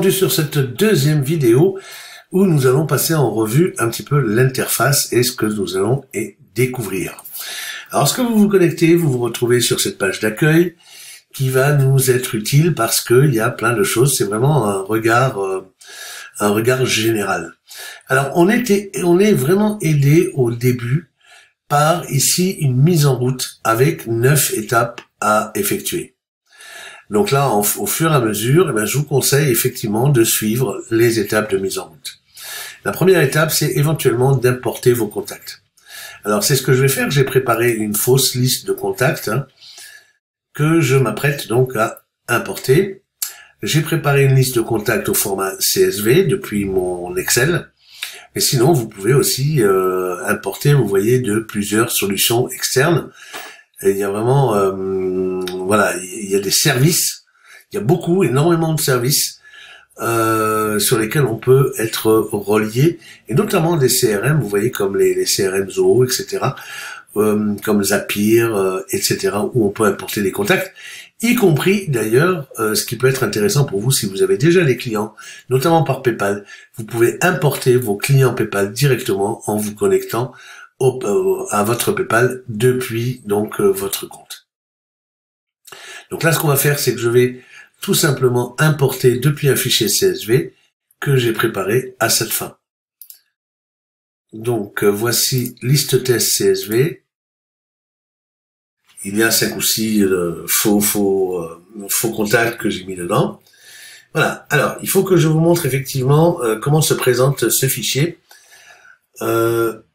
Bienvenue sur cette deuxième vidéo où nous allons passer en revue un petit peu l'interface et ce que nous allons découvrir. Alors, lorsque vous vous connectez, vous vous retrouvez sur cette page d'accueil qui va nous être utile parce qu'il y a plein de choses. C'est vraiment un regard général. Alors, on est vraiment aidé au début par ici une mise en route avec 9 étapes à effectuer. Donc là, au fur et à mesure, je vous conseille effectivement de suivre les étapes de mise en route. La première étape, c'est éventuellement d'importer vos contacts. Alors c'est ce que je vais faire. J'ai préparé une fausse liste de contacts que je m'apprête donc à importer. J'ai préparé une liste de contacts au format CSV depuis mon Excel. Mais sinon, vous pouvez aussi importer, vous voyez, de plusieurs solutions externes. Et il y a vraiment, il y a des services, il y a énormément de services sur lesquels on peut être relié, et notamment des CRM, vous voyez, comme les CRM Zoho, etc., comme Zapier, etc., où on peut importer des contacts, y compris d'ailleurs, ce qui peut être intéressant pour vous si vous avez déjà des clients, notamment par PayPal, vous pouvez importer vos clients PayPal directement en vous connectant à votre PayPal depuis donc votre compte. Donc là, ce qu'on va faire, c'est que je vais tout simplement importer depuis un fichier CSV que j'ai préparé à cette fin. Donc voici liste test CSV. Il y a 5 ou 6 faux contacts que j'ai mis dedans. Voilà. Alors, il faut que je vous montre effectivement comment se présente ce fichier.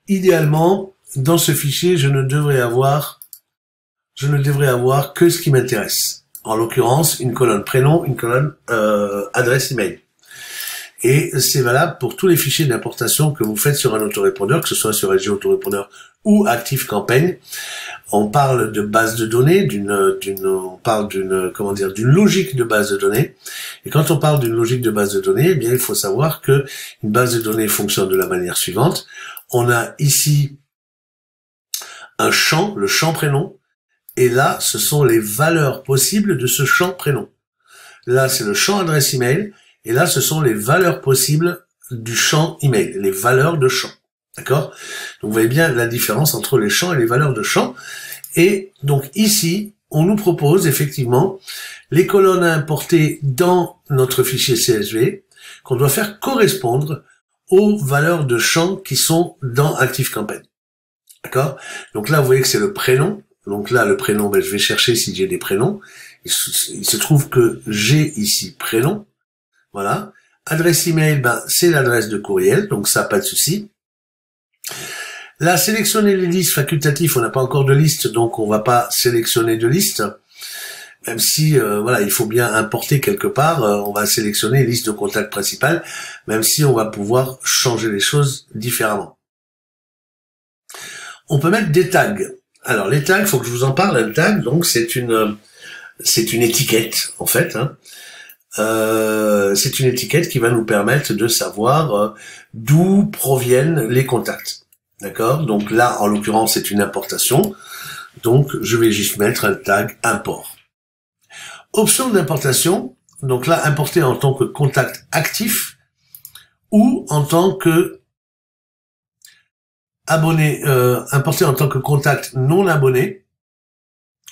Idéalement, dans ce fichier, je ne devrais avoir que ce qui m'intéresse. En l'occurrence, une colonne prénom, une colonne adresse email. Et c'est valable pour tous les fichiers d'importation que vous faites sur un autorépondeur, que ce soit sur LG Autorépondeur ou ActiveCampaign. On parle de base de données, on parle d'une logique de base de données. Et quand on parle d'une logique de base de données, eh bien, il faut savoir que une base de données fonctionne de la manière suivante. On a ici un champ, le champ prénom, et là, ce sont les valeurs possibles de ce champ prénom. Là, c'est le champ adresse email, et là, ce sont les valeurs possibles du champ email, les valeurs de champ. D'accord? Donc, vous voyez bien la différence entre les champs et les valeurs de champ. Et donc, ici, on nous propose effectivement les colonnes à importer dans notre fichier CSV qu'on doit faire correspondre aux valeurs de champ qui sont dans ActiveCampaign. D'accord? Donc là, vous voyez que c'est le prénom. Donc là, le prénom, je vais chercher si j'ai des prénoms. Il se trouve que j'ai ici prénom. Voilà. Adresse email, c'est l'adresse de courriel. Donc ça, pas de souci. Là, sélectionner les listes facultatifs. On n'a pas encore de liste, donc on va pas sélectionner de liste. Même si, il faut bien importer quelque part. On va sélectionner liste de contacts principales, même si on va pouvoir changer les choses différemment. On peut mettre des tags. Alors les tags, faut que je vous en parle. Un tag, donc c'est une étiquette en fait. C'est une étiquette qui va nous permettre de savoir d'où proviennent les contacts. D'accord? Donc là, en l'occurrence, c'est une importation. Donc je vais juste mettre un tag import. Option d'importation. Donc là, importer en tant que contact actif ou en tant que abonné, importé en tant que contact non abonné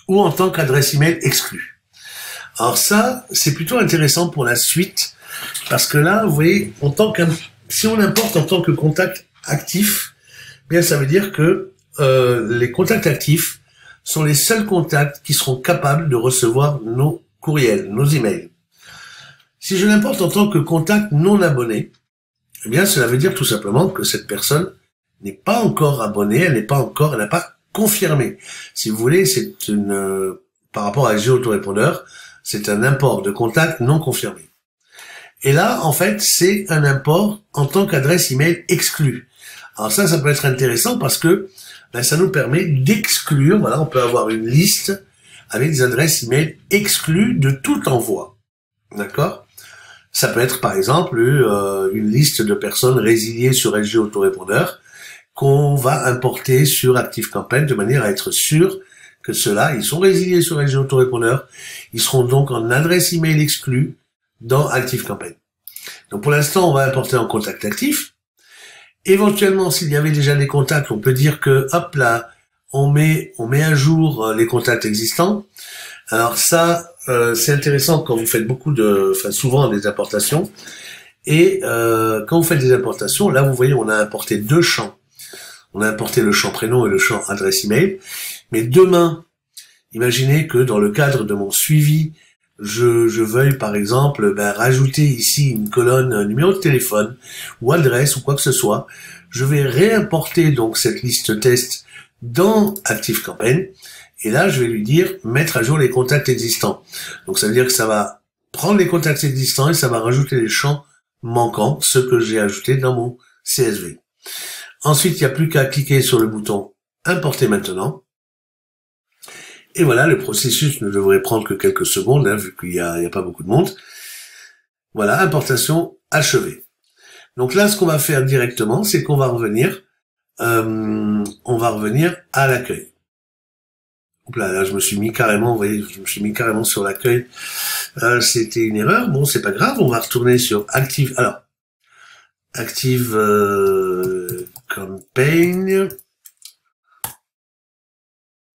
ou en tant qu'adresse email exclue. Alors ça, c'est plutôt intéressant pour la suite parce que là, vous voyez, si on importe en tant que contact actif, bien ça veut dire que les contacts actifs sont les seuls contacts qui seront capables de recevoir nos courriels, nos emails. Si je l'importe en tant que contact non abonné, eh bien cela veut dire tout simplement que cette personne n'est pas encore abonnée, elle n'a pas confirmé. Si vous voulez, par rapport à LG Autorépondeur, c'est un import de contact non confirmé. Et là, en fait, c'est un import en tant qu'adresse email exclue. Alors ça peut être intéressant parce que ça nous permet d'exclure, voilà, on peut avoir une liste avec des adresses email exclues de tout envoi. D'accord? Ça peut être par exemple une liste de personnes résiliées sur LG Autorépondeur qu'on va importer sur ActiveCampaign de manière à être sûr que ceux-là, ils sont résiliés sur LG Autorépondeur. Ils seront donc en adresse email exclue dans ActiveCampaign. Donc pour l'instant, on va importer en contact actif. Éventuellement, s'il y avait déjà des contacts, on peut dire que, hop là, on met à jour les contacts existants. Alors ça, c'est intéressant quand vous faites souvent des importations. Et quand vous faites des importations, là vous voyez, on a importé 2 champs. On a importé le champ prénom et le champ adresse email. Mais demain, imaginez que dans le cadre de mon suivi, je veuille par exemple rajouter ici une colonne numéro de téléphone ou adresse ou quoi que ce soit. Je vais réimporter donc cette liste test dans ActiveCampaign et là je vais lui dire mettre à jour les contacts existants. Donc ça veut dire que ça va prendre les contacts existants et ça va rajouter les champs manquants, ceux que j'ai ajoutés dans mon CSV. Ensuite, il n'y a plus qu'à cliquer sur le bouton importer maintenant. Et voilà, le processus ne devrait prendre que quelques secondes, hein, vu qu'il y a pas beaucoup de monde. Voilà, importation achevée. Donc là, ce qu'on va faire directement, c'est qu'on va revenir, à l'accueil. Donc là, je me suis mis carrément, vous voyez, je me suis mis carrément sur l'accueil. C'était une erreur. Bon, c'est pas grave. On va retourner sur Active. Alors, Active Campaign.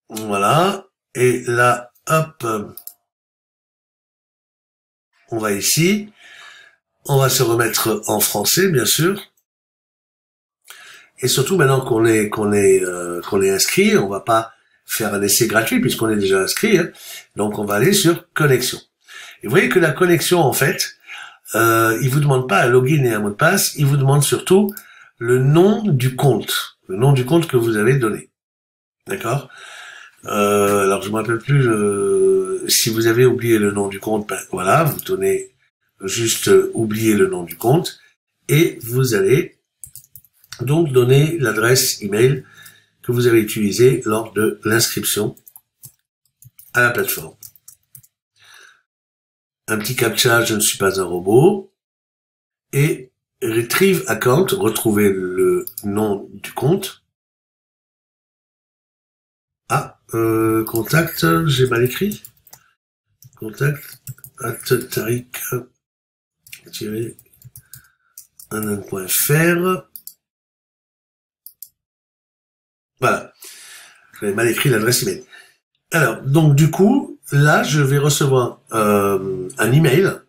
Voilà. Et là, hop, on va ici. On va se remettre en français, bien sûr. Et surtout, maintenant qu'on est inscrit, on va pas faire un essai gratuit puisqu'on est déjà inscrit. Hein. Donc, on va aller sur connexion. Et vous voyez que la connexion, en fait, il vous demande pas un login et un mot de passe. Il vous demande surtout le nom du compte que vous avez donné. D'accord? Alors je me rappelle plus si vous avez oublié le nom du compte, voilà, vous donnez juste oublier le nom du compte et vous allez donc donner l'adresse email que vous avez utilisée lors de l'inscription à la plateforme. Un petit captcha, je ne suis pas un robot, et retrieve account, retrouver le nom du compte. Ah, contact, j'ai mal écrit. Contact, tarik-anan.fr. Voilà. J'avais mal écrit l'adresse email. Alors, donc du coup, là, je vais recevoir un email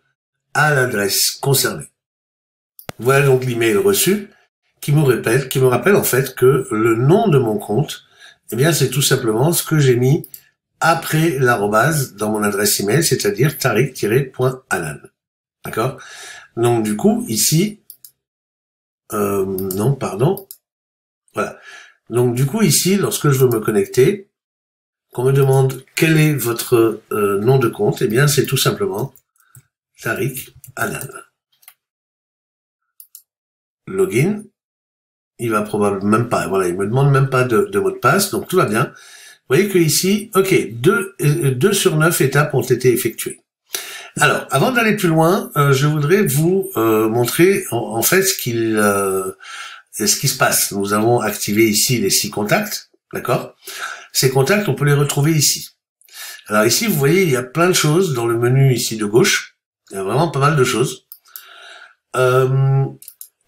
à l'adresse concernée. Voilà donc l'email reçu qui me rappelle en fait que le nom de mon compte, eh bien, c'est tout simplement ce que j'ai mis après l'arrobase dans mon adresse email, c'est-à-dire tarik-.anan. D'accord? Donc, du coup, ici, non, pardon. Voilà. Donc, du coup, ici, lorsque je veux me connecter, qu'on me demande quel est votre nom de compte, eh bien, c'est tout simplement tarik-anan. Login. Il va probablement même pas, voilà, il me demande même pas de mot de passe, donc tout va bien. Vous voyez que ici, ok, 2 sur 9 étapes ont été effectuées. Alors, avant d'aller plus loin, je voudrais vous montrer en fait ce qui se passe. Nous avons activé ici les 6 contacts, d'accord? Ces contacts, on peut les retrouver ici. Alors ici, vous voyez, il y a plein de choses dans le menu ici de gauche. Il y a vraiment pas mal de choses.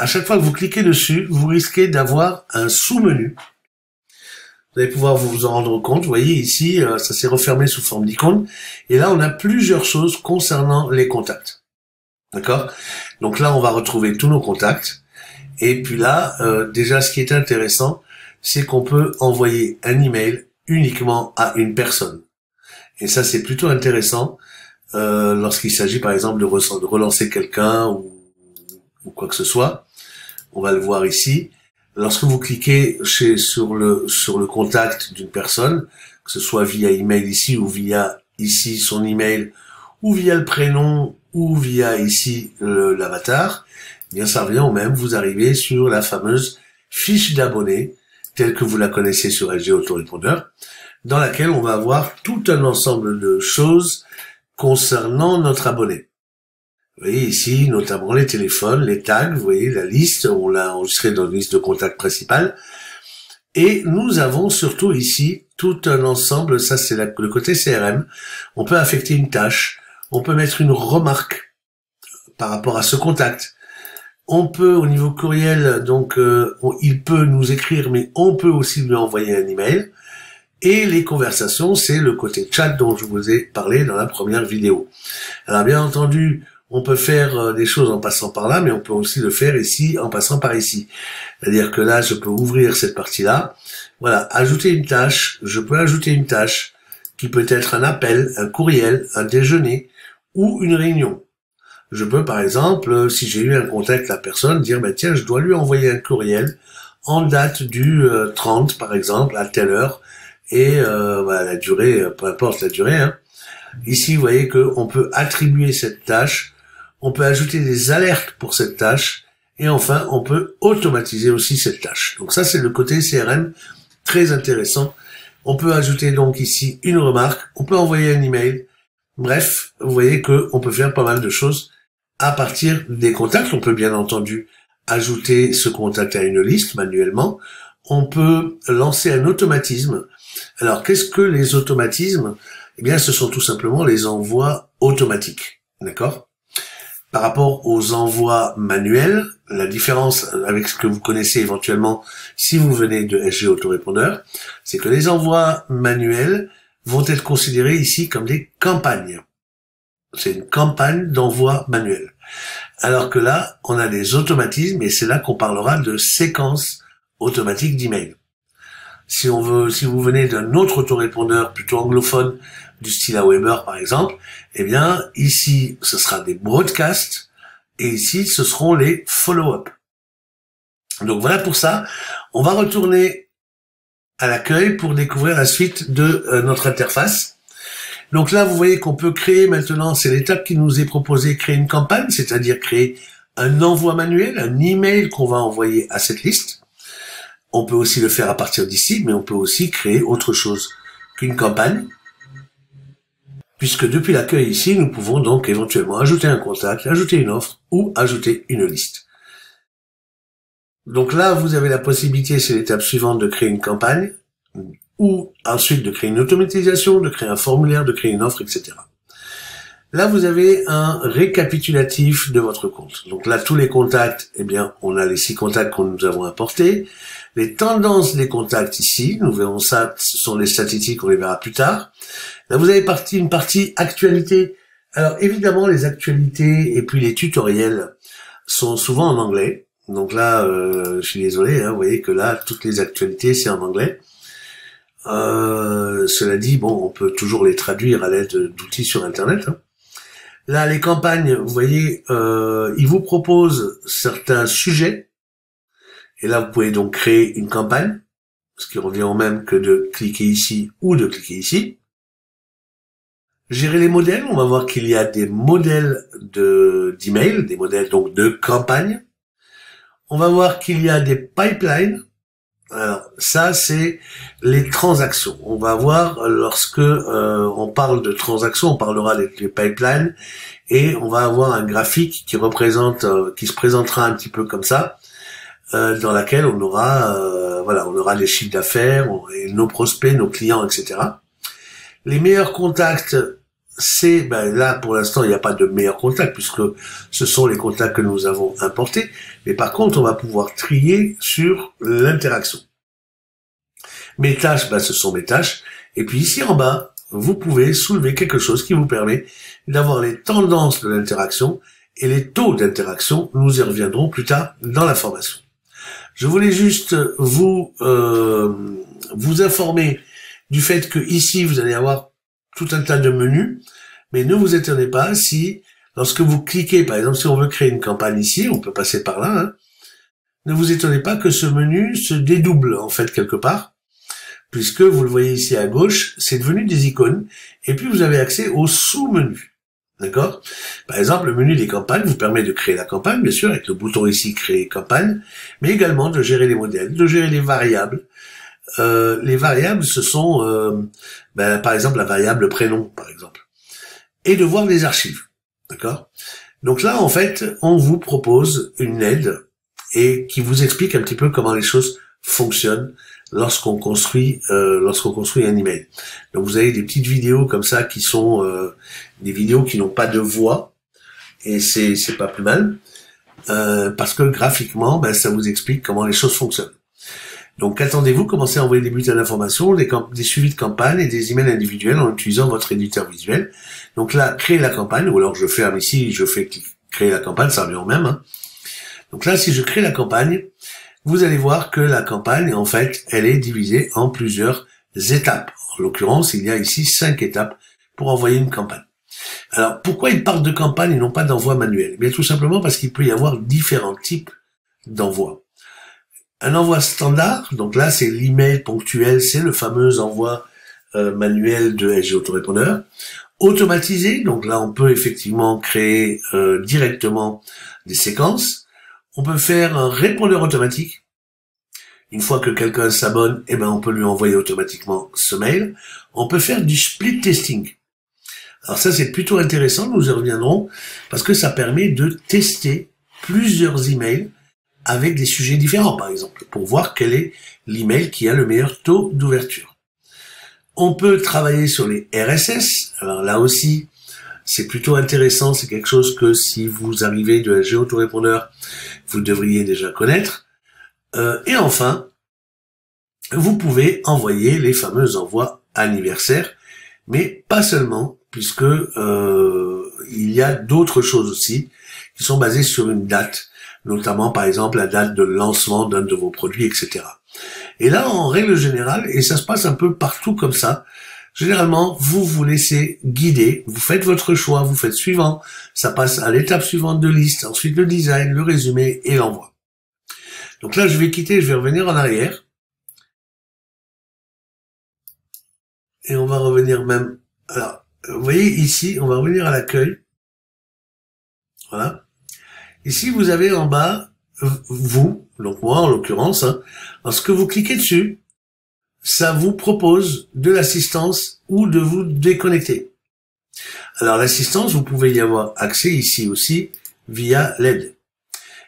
À chaque fois que vous cliquez dessus, vous risquez d'avoir un sous-menu. Vous allez pouvoir vous en rendre compte. Vous voyez ici, ça s'est refermé sous forme d'icône. Et là, on a plusieurs choses concernant les contacts. D'accord? Donc là, on va retrouver tous nos contacts. Et puis là, déjà, ce qui est intéressant, c'est qu'on peut envoyer un email uniquement à une personne. Et ça, c'est plutôt intéressant lorsqu'il s'agit, par exemple, de relancer quelqu'un ou quoi que ce soit. On va le voir ici. Lorsque vous cliquez sur le contact d'une personne, que ce soit via email ici ou via ici son email ou via le prénom ou via ici l'avatar, eh bien ça revient au même. Vous arrivez sur la fameuse fiche d'abonné telle que vous la connaissez sur LG Autorépondeur, dans laquelle on va avoir tout un ensemble de choses concernant notre abonné. Vous voyez ici, notamment les téléphones, les tags, vous voyez la liste, on l'a enregistré dans la liste de contacts principale. Et nous avons surtout ici tout un ensemble, ça c'est le côté CRM. On peut affecter une tâche, on peut mettre une remarque par rapport à ce contact. On peut, au niveau courriel, donc il peut nous écrire, mais on peut aussi lui envoyer un email. Et les conversations, c'est le côté chat dont je vous ai parlé dans la première vidéo. Alors bien entendu, on peut faire des choses en passant par là, mais on peut aussi le faire ici en passant par ici. C'est-à-dire que là, je peux ouvrir cette partie-là. Voilà, ajouter une tâche. Je peux ajouter une tâche qui peut être un appel, un courriel, un déjeuner ou une réunion. Je peux, par exemple, si j'ai eu un contact de la personne, dire, ben, tiens, je dois lui envoyer un courriel en date du 30, par exemple, à telle heure, et la durée, peu importe la durée. Hein. Ici, vous voyez qu'on peut attribuer cette tâche, on peut ajouter des alertes pour cette tâche, et enfin, on peut automatiser aussi cette tâche. Donc ça, c'est le côté CRM, très intéressant. On peut ajouter donc ici une remarque, on peut envoyer un email. Bref, vous voyez qu'on peut faire pas mal de choses à partir des contacts. On peut bien entendu ajouter ce contact à une liste manuellement. On peut lancer un automatisme. Alors, qu'est-ce que les automatismes? Eh bien, ce sont tout simplement les envois automatiques. D'accord? Par rapport aux envois manuels, la différence avec ce que vous connaissez éventuellement si vous venez de SG Autorépondeur, c'est que les envois manuels vont être considérés ici comme des campagnes. C'est une campagne d'envoi manuel. Alors que là, on a des automatismes et c'est là qu'on parlera de séquences automatiques d'email. Si vous venez d'un autre autorépondeur plutôt anglophone, du style Aweber par exemple, eh bien, ici, ce sera des broadcasts et ici, ce seront les follow-up. Donc voilà pour ça. On va retourner à l'accueil pour découvrir la suite de notre interface. Donc là, vous voyez qu'on peut créer maintenant, c'est l'étape qui nous est proposée, créer une campagne, c'est-à-dire créer un envoi manuel, un email qu'on va envoyer à cette liste. On peut aussi le faire à partir d'ici, mais on peut aussi créer autre chose qu'une campagne, puisque depuis l'accueil ici, nous pouvons donc éventuellement ajouter un contact, ajouter une offre ou ajouter une liste. Donc là, vous avez la possibilité, c'est l'étape suivante, de créer une campagne, ou ensuite de créer une automatisation, de créer un formulaire, de créer une offre, etc. Là, vous avez un récapitulatif de votre compte. Donc là, tous les contacts, eh bien, on a les 6 contacts que nous avons importés. Les tendances des contacts ici, nous verrons ça, ce sont les statistiques, on les verra plus tard. Là, vous avez une partie actualité. Alors, évidemment, les actualités et puis les tutoriels sont souvent en anglais. Donc là, je suis désolé, hein, vous voyez que là, toutes les actualités, c'est en anglais. Cela dit, bon, on peut toujours les traduire à l'aide d'outils sur Internet. Hein. Là, les campagnes, vous voyez, ils vous proposent certains sujets. Et là, vous pouvez donc créer une campagne, ce qui revient au même que de cliquer ici ou de cliquer ici. Gérer les modèles, on va voir qu'il y a des modèles d'email, des modèles donc de campagne. On va voir qu'il y a des pipelines. Alors ça, c'est les transactions. On va voir lorsque on parle de transactions, on parlera des pipelines et on va avoir un graphique qui représente, qui se présentera un petit peu comme ça, dans laquelle on aura, on aura les chiffres d'affaires, nos prospects, nos clients, etc. Les meilleurs contacts, c'est, là pour l'instant il n'y a pas de meilleurs contacts puisque ce sont les contacts que nous avons importés, mais par contre on va pouvoir trier sur l'interaction. Mes tâches, ce sont mes tâches, et puis ici en bas, vous pouvez soulever quelque chose qui vous permet d'avoir les tendances de l'interaction et les taux d'interaction, nous y reviendrons plus tard dans la formation. Je voulais juste vous informer du fait que ici vous allez avoir tout un tas de menus, mais ne vous étonnez pas si, lorsque vous cliquez, par exemple, si on veut créer une campagne ici, on peut passer par là, hein, ne vous étonnez pas que ce menu se dédouble, en fait, quelque part, puisque vous le voyez ici à gauche, c'est devenu des icônes, et puis vous avez accès aux sous-menus, d'accord? Par exemple, le menu des campagnes vous permet de créer la campagne, bien sûr, avec le bouton ici, créer campagne, mais également de gérer les modèles, de gérer les variables. Les variables, ce sont, par exemple, la variable prénom, par exemple, et de voir les archives, d'accord? Donc là, en fait, on vous propose une aide et qui vous explique un petit peu comment les choses fonctionnent lorsqu'on construit un email. Donc vous avez des petites vidéos comme ça qui sont des vidéos qui n'ont pas de voix et c'est pas plus mal. parce que graphiquement, ça vous explique comment les choses fonctionnent. Donc attendez-vous, commencez à envoyer des bulletins d'information, des suivis de campagne et des emails individuels en utilisant votre éditeur visuel. Donc là, créer la campagne, ou alors je ferme ici, je fais créer la campagne, ça revient au même. Hein. Donc là, si je crée la campagne, vous allez voir que la campagne, en fait, elle est divisée en plusieurs étapes. En l'occurrence, il y a ici 5 étapes pour envoyer une campagne. Alors, pourquoi ils parlent de campagne et non pas d'envoi manuel? Eh bien, tout simplement parce qu'il peut y avoir différents types d'envois. Un envoi standard, donc là, c'est l'email ponctuel, c'est le fameux envoi manuel de SG Autorépondeur. Automatisé, donc là, on peut effectivement créer directement des séquences. On peut faire un répondeur automatique. Une fois que quelqu'un s'abonne, on peut lui envoyer automatiquement ce mail. On peut faire du split testing. Alors ça, c'est plutôt intéressant, nous y reviendrons, parce que ça permet de tester plusieurs emails avec des sujets différents, par exemple, pour voir quel est l'email qui a le meilleur taux d'ouverture. On peut travailler sur les RSS. Alors là aussi, c'est plutôt intéressant, c'est quelque chose que si vous arrivez de SG Autorépondeur, vous devriez déjà connaître. Et enfin, vous pouvez envoyer les fameux envois anniversaires, mais pas seulement, puisque il y a d'autres choses aussi qui sont basées sur une date, notamment par exemple la date de lancement d'un de vos produits, etc. Et là, en règle générale, et ça se passe un peu partout comme ça, généralement, vous vous laissez guider, vous faites votre choix, vous faites suivant, ça passe à l'étape suivante de liste, ensuite le design, le résumé et l'envoi. Donc là, je vais quitter, je vais revenir en arrière. Et on va revenir même... Alors, vous voyez ici, on va revenir à l'accueil. Voilà. Ici, vous avez en bas, vous, donc moi en l'occurrence, lorsque vous cliquez dessus, ça vous propose de l'assistance ou de vous déconnecter. Alors l'assistance, vous pouvez y avoir accès ici aussi via l'aide.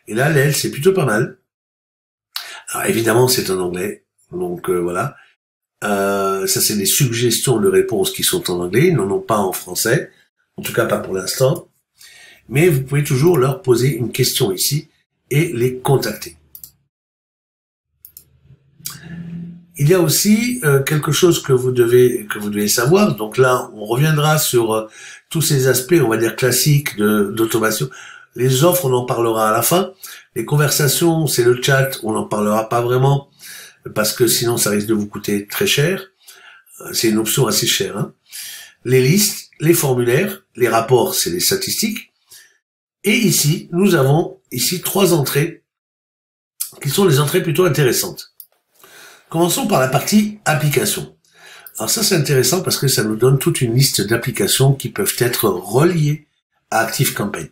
Et là, l'aide, c'est plutôt pas mal. Alors évidemment, c'est en anglais, donc voilà. Ça, c'est des suggestions de réponses qui sont en anglais, ils n'en ont pas en français, en tout cas pas pour l'instant. Mais vous pouvez toujours leur poser une question ici et les contacter. Il y a aussi quelque chose que vous devez savoir. Donc là, on reviendra sur tous ces aspects, on va dire classiques d'automation. Les offres, on en parlera à la fin. Les conversations, c'est le chat, on n'en parlera pas vraiment parce que sinon ça risque de vous coûter très cher. C'est une option assez chère. Hein. Les listes, les formulaires, les rapports, c'est les statistiques. Et ici, nous avons ici 3 entrées qui sont des entrées plutôt intéressantes. Commençons par la partie applications. Alors ça, c'est intéressant parce que ça nous donne toute une liste d'applications qui peuvent être reliées à ActiveCampaign.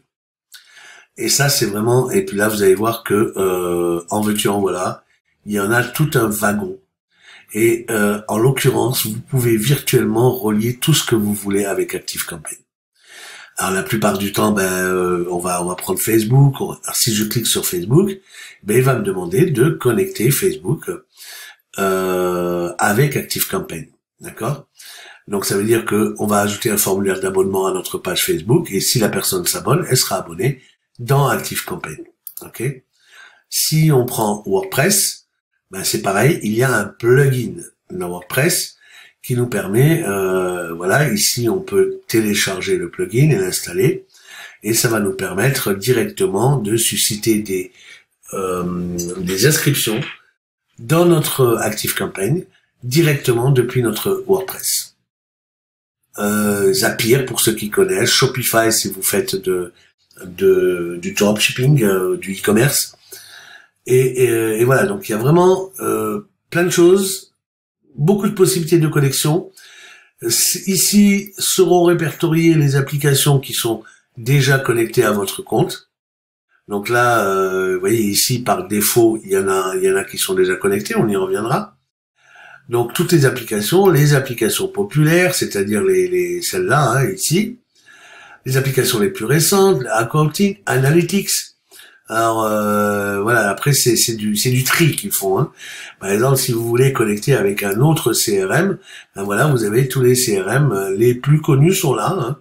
Et ça, c'est vraiment... Et puis là, vous allez voir que en veux-tu, en voilà, il y en a tout un wagon. Et en l'occurrence, vous pouvez virtuellement relier tout ce que vous voulez avec ActiveCampaign. Alors la plupart du temps, on va prendre Facebook. Alors, si je clique sur Facebook, il va me demander de connecter Facebook avec ActiveCampaign. D'accord? Donc ça veut dire que on va ajouter un formulaire d'abonnement à notre page Facebook et si la personne s'abonne, elle sera abonnée dans ActiveCampaign. Ok? Si on prend WordPress, c'est pareil, il y a un plugin dans WordPress qui nous permet, voilà, ici on peut télécharger le plugin et l'installer, et ça va nous permettre directement de susciter des inscriptions dans notre ActiveCampaign directement depuis notre WordPress. Zapier pour ceux qui connaissent, Shopify si vous faites du dropshipping, du e-commerce, et voilà, donc il y a vraiment plein de choses, beaucoup de possibilités de connexion. Ici seront répertoriées les applications qui sont déjà connectées à votre compte. Donc là, vous voyez ici par défaut, il y en a qui sont déjà connectés, on y reviendra. Donc toutes les applications populaires, c'est-à-dire celles-là ici, les applications les plus récentes, Accounting, Analytics. Alors voilà, après c'est du tri qu'ils font. Hein. Par exemple, si vous voulez connecter avec un autre CRM, voilà, vous avez tous les CRM, les plus connus sont là.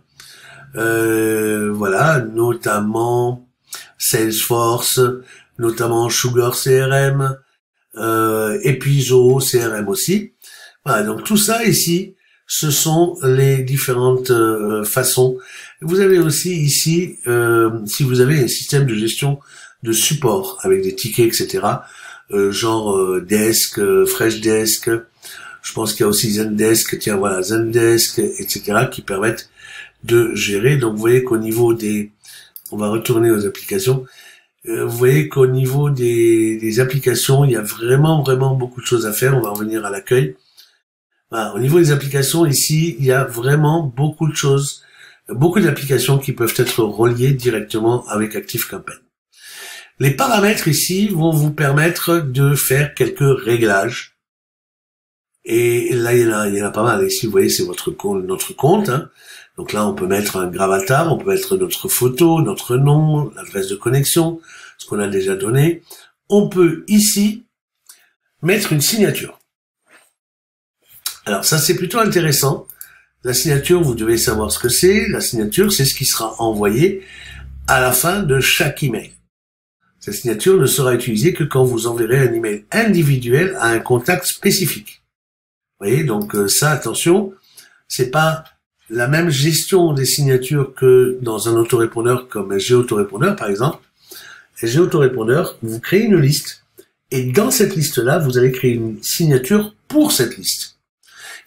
Hein. Voilà, notamment Salesforce, notamment Sugar CRM, et puis Zoho CRM aussi. Voilà, donc tout ça ici, ce sont les différentes façons. Vous avez aussi ici, si vous avez un système de gestion de support avec des tickets, etc., genre Desk, Freshdesk, je pense qu'il y a aussi Zendesk, tiens voilà, Zendesk, etc., qui permettent de gérer. Donc vous voyez qu'au niveau des... On va retourner aux applications. Vous voyez qu'au niveau des applications, il y a vraiment beaucoup de choses à faire. On va revenir à l'accueil. Voilà, au niveau des applications, ici, il y a vraiment beaucoup de choses, beaucoup d'applications qui peuvent être reliées directement avec ActiveCampaign. Les paramètres ici vont vous permettre de faire quelques réglages. Et là, il y en a pas mal. Ici, vous voyez, c'est notre compte. Hein. Donc là, on peut mettre un gravatar, on peut mettre notre photo, notre nom, l'adresse de connexion, ce qu'on a déjà donné. On peut ici mettre une signature. Alors ça, c'est plutôt intéressant. La signature, vous devez savoir ce que c'est. La signature, c'est ce qui sera envoyé à la fin de chaque email. Cette signature ne sera utilisée que quand vous enverrez un email individuel à un contact spécifique. Vous voyez, donc ça, attention, c'est pas la même gestion des signatures que dans un autorépondeur comme GAutorépondeur, par exemple. GAutorépondeur, vous créez une liste, et dans cette liste-là, vous allez créer une signature pour cette liste.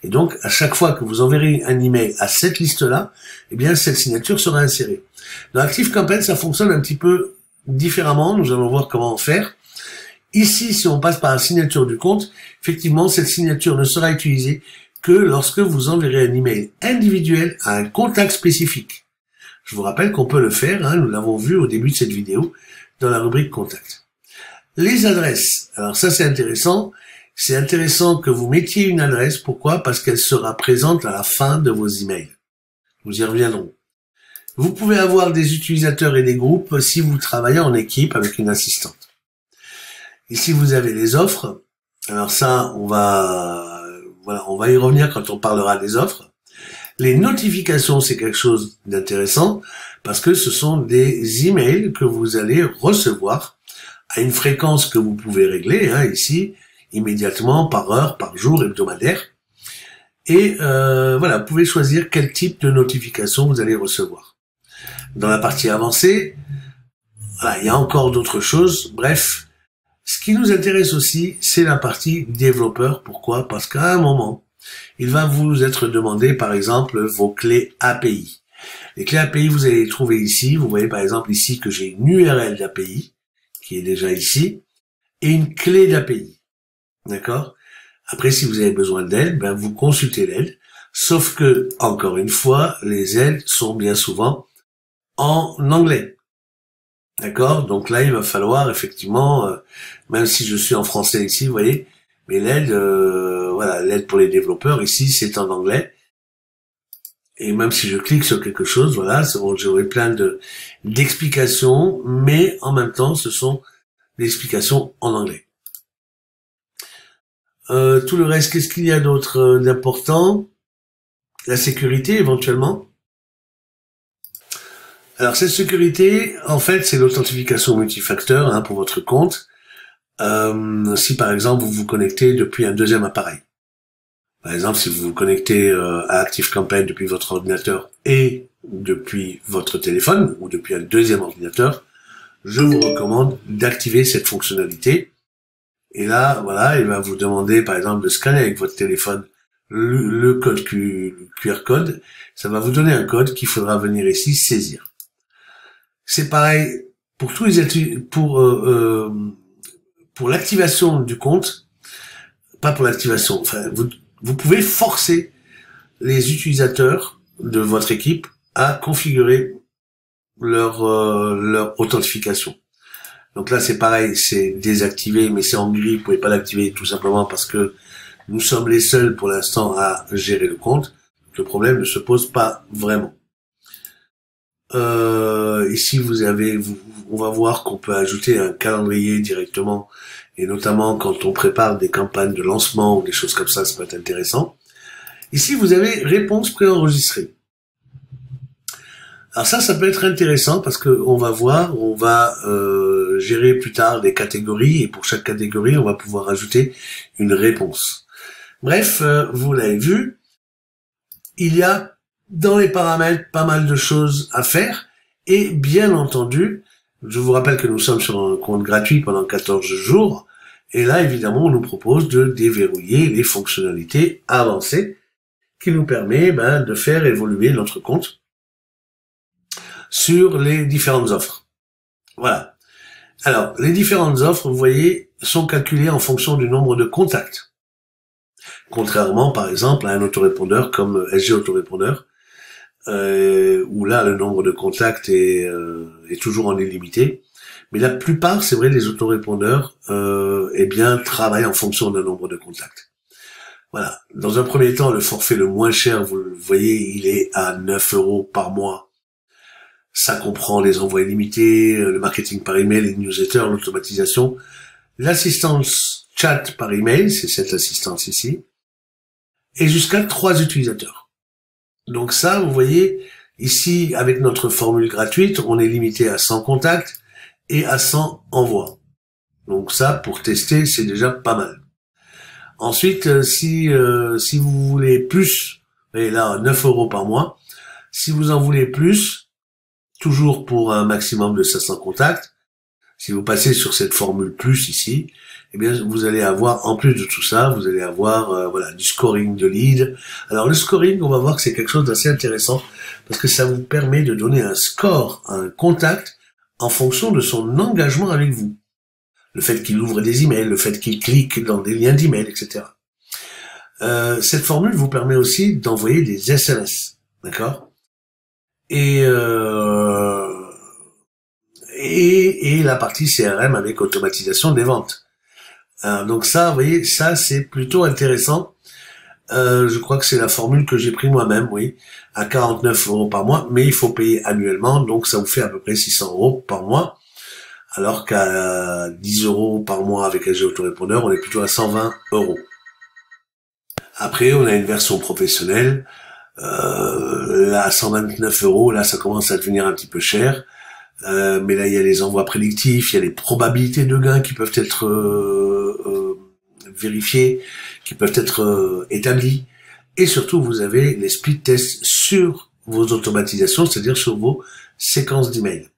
Et donc, à chaque fois que vous enverrez un email à cette liste-là, eh bien, cette signature sera insérée. Dans ActiveCampaign, ça fonctionne un petit peu différemment. Nous allons voir comment faire. Ici, si on passe par la signature du compte, effectivement, cette signature ne sera utilisée que lorsque vous enverrez un email individuel à un contact spécifique. Je vous rappelle qu'on peut le faire, hein, nous l'avons vu au début de cette vidéo, dans la rubrique contact. Les adresses. Alors ça, c'est intéressant. C'est intéressant que vous mettiez une adresse. Pourquoi? Parce qu'elle sera présente à la fin de vos emails. Nous y reviendrons. Vous pouvez avoir des utilisateurs et des groupes si vous travaillez en équipe avec une assistante. Ici, vous avez les offres. Alors ça, on va y revenir quand on parlera des offres. Les notifications, c'est quelque chose d'intéressant parce que ce sont des emails que vous allez recevoir à une fréquence que vous pouvez régler, hein, ici, immédiatement, par heure, par jour, hebdomadaire. Et voilà, vous pouvez choisir quel type de notification vous allez recevoir. Dans la partie avancée, voilà, il y a encore d'autres choses. Bref, ce qui nous intéresse aussi, c'est la partie développeur. Pourquoi? Parce qu'à un moment, il va vous être demandé, par exemple, vos clés API. Les clés API, vous allez les trouver ici. Vous voyez par exemple ici que j'ai une URL d'API, qui est déjà ici, et une clé d'API. D'accord? Après, si vous avez besoin d'aide, ben, vous consultez l'aide. Sauf que, encore une fois, les aides sont bien souvent en anglais. D'accord? Donc là, il va falloir effectivement, même si je suis en français ici, vous voyez, mais l'aide, voilà, l'aide pour les développeurs ici, c'est en anglais. Et même si je clique sur quelque chose, voilà, j'aurai plein d'explications, mais en même temps, ce sont des explications en anglais. Tout le reste, qu'est-ce qu'il y a d'autre d'important? La sécurité, éventuellement. Alors, cette sécurité, en fait, c'est l'authentification multifacteur, hein, pour votre compte. Si, par exemple, vous vous connectez depuis un deuxième appareil. Par exemple, si vous vous connectez à ActiveCampaign depuis votre ordinateur et depuis votre téléphone, ou depuis un deuxième ordinateur, je vous recommande d'activer cette fonctionnalité. Et là, voilà, il va vous demander, par exemple, de scanner avec votre téléphone le code QR code. Ça va vous donner un code qu'il faudra venir ici saisir. C'est pareil pour tous les pour l'activation du compte, pas pour l'activation. Enfin, vous pouvez forcer les utilisateurs de votre équipe à configurer leur authentification. Donc là, c'est pareil, c'est désactivé, mais c'est en gris. Vous pouvez pas l'activer tout simplement parce que nous sommes les seuls pour l'instant à gérer le compte. Donc, le problème ne se pose pas vraiment. Ici, on va voir qu'on peut ajouter un calendrier directement, et notamment quand on prépare des campagnes de lancement ou des choses comme ça peut être intéressant. Ici, vous avez réponse préenregistrée. Alors ça peut être intéressant parce que on va gérer plus tard des catégories et pour chaque catégorie, on va pouvoir ajouter une réponse. Bref, vous l'avez vu, il y a dans les paramètres pas mal de choses à faire et bien entendu, je vous rappelle que nous sommes sur un compte gratuit pendant 14 jours et là, évidemment, on nous propose de déverrouiller les fonctionnalités avancées qui nous permet de faire évoluer notre compte sur les différentes offres. Voilà. Alors, les différentes offres, vous voyez, sont calculées en fonction du nombre de contacts. Contrairement, par exemple, à un autorépondeur comme SG Autorépondeur, où là, le nombre de contacts est toujours en illimité. Mais la plupart, c'est vrai, les autorépondeurs, travaillent en fonction d'un nombre de contacts. Voilà. Dans un premier temps, le forfait le moins cher, vous le voyez, il est à 9 € par mois. Ça comprend les envois illimités, le marketing par email, les newsletters, l'automatisation, l'assistance chat par email, c'est cette assistance ici, et jusqu'à 3 utilisateurs. Donc ça, vous voyez, ici, avec notre formule gratuite, on est limité à 100 contacts et à 100 envois. Donc ça, pour tester, c'est déjà pas mal. Ensuite, si vous voulez plus, vous voyez là, 9 € par mois, si vous en voulez plus, toujours pour un maximum de 500 contacts, si vous passez sur cette formule plus ici, eh bien vous allez avoir, en plus de tout ça, vous allez avoir du scoring de lead. Alors le scoring, on va voir que c'est quelque chose d'assez intéressant, parce que ça vous permet de donner un score à un contact en fonction de son engagement avec vous. Le fait qu'il ouvre des emails, le fait qu'il clique dans des liens d'email, etc. Cette formule vous permet aussi d'envoyer des SMS, d'accord ? Et la partie CRM avec automatisation des ventes. Donc ça, vous voyez, ça c'est plutôt intéressant. Je crois que c'est la formule que j'ai pris moi-même, oui, à 49 € par mois, mais il faut payer annuellement, donc ça vous fait à peu près 600 € par mois. Alors qu'à 10 € par mois avec SG Autorépondeur, on est plutôt à 120 €. Après, on a une version professionnelle. Là, à 129 €, là, ça commence à devenir un petit peu cher. Mais là, il y a les envois prédictifs, il y a les probabilités de gains qui peuvent être vérifiées, qui peuvent être établies. Et surtout, vous avez les speed tests sur vos automatisations, c'est-à-dire sur vos séquences d'emails.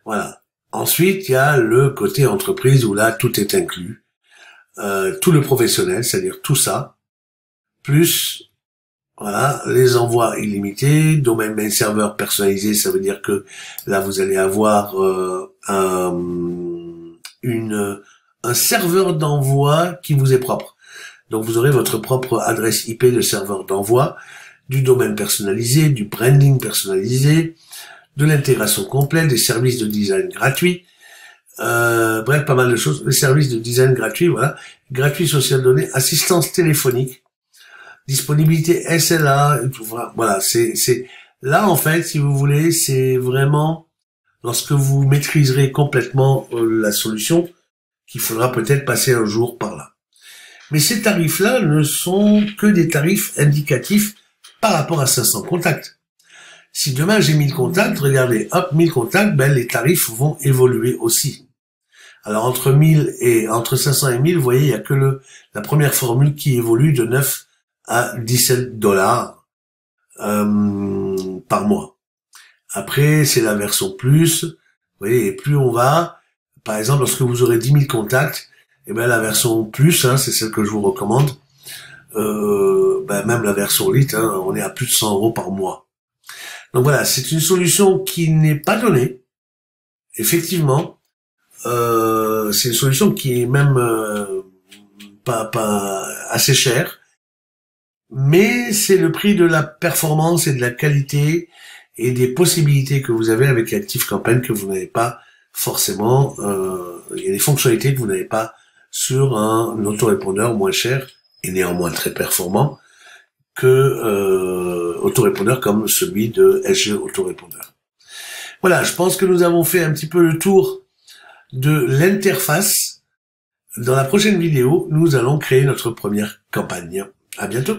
Voilà. Ensuite, il y a le côté entreprise où là, tout est inclus. Tout le professionnel, c'est-à-dire tout ça, plus voilà, les envois illimités, domaine mail serveur personnalisé, ça veut dire que là, vous allez avoir un serveur d'envoi qui vous est propre. Donc, vous aurez votre propre adresse IP de serveur d'envoi, du domaine personnalisé, du branding personnalisé, de l'intégration complète, des services de design gratuits, bref, pas mal de choses. Les services de design gratuits, voilà, gratuit social donné, assistance téléphonique, disponibilité SLA, voilà, c'est là en fait, si vous voulez, c'est vraiment lorsque vous maîtriserez complètement la solution qu'il faudra peut-être passer un jour par là. Mais ces tarifs-là ne sont que des tarifs indicatifs par rapport à 500 contacts. Si demain j'ai 1000 contacts, regardez, hop, 1000 contacts, les tarifs vont évoluer aussi. Alors entre 500 et 1000, vous voyez, il y a que la première formule qui évolue de 9 à 17 $ par mois. Après, c'est la version plus, vous voyez, et plus on va, par exemple, lorsque vous aurez 10 000 contacts, la version plus, c'est celle que je vous recommande, même la version lite, on est à plus de 100 € par mois. Donc voilà, c'est une solution qui n'est pas donnée. Effectivement, c'est une solution qui est même pas assez chère, mais c'est le prix de la performance et de la qualité et des possibilités que vous avez avec ActiveCampaign que vous n'avez pas forcément. Il y a des fonctionnalités que vous n'avez pas sur un autorépondeur moins cher et néanmoins très performant que autorépondeur comme celui de SG Autorépondeur. Voilà, je pense que nous avons fait un petit peu le tour de l'interface. Dans la prochaine vidéo, nous allons créer notre première campagne. À bientôt.